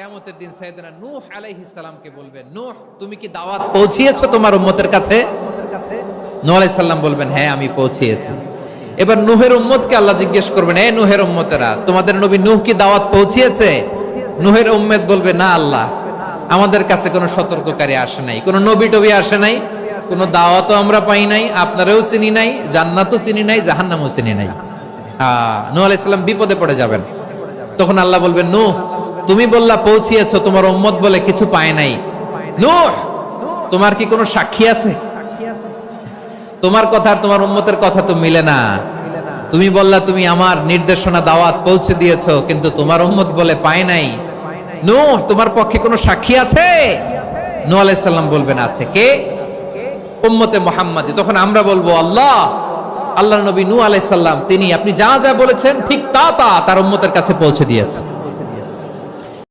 কিয়ামতের দিন সাইয়েদনা নূহ আলাইহিস সালামকে বলবেন, নূহ তুমি কি দাওয়াত পৌঁছিয়েছো তোমার উম্মতের কাছে? নূহ আলাইহিস সালাম বলবেন, হ্যাঁ আমি পৌঁছিয়েছি। এবার নূহের উম্মতকে আল্লাহ জিজ্ঞেস করবেন, এ নূহের উম্মতেরা, তোমাদের নবী নূহ কি দাওয়াত পৌঁছিয়েছে? নূহের উম্মত বলবে, না আল্লাহ, আমাদের কাছে কোনো সতর্ককারী আসে নাই, কোনো নবী টবি আসে নাই, কোনো দাওয়াতও আমরা পাই নাই, আপনারাও চিনি নাই, জান্নাতও চিনি নাই, জাহান্নামও চিনি নাই। নূহ আলাইহিস সালাম বিপদে পড়ে যাবেন। তখন আল্লাহ বলবেন, নূহ তুমি বললা পৌঁছিয়েছো, তোমার উম্মত বলে কিছু পায় নাই। নূহ তোমার কি কোনো সাক্ষী আছে? তোমার কথা আর তোমার উম্মতের কথা তো মিলে না। তুমি বললা তুমি আমার নির্দেশনা দাওয়াত পৌঁছে দিয়েছো, কিন্তু তোমার উম্মত বলে পায় নাই। নূহ তোমার পক্ষে কোনো সাক্ষী আছে? নূহ আলাইহিস সালাম বলবেন, আছে। কে? উম্মতে মুহাম্মাদী। তখন আমরা বলবো, আল্লাহ, আল্লাহর নবী নূহ আলাইহিস সালাম তিনি আপনি যা যা বলেছেন ঠিক তা তার উম্মতের কাছে পৌঁছে দিয়েছেন।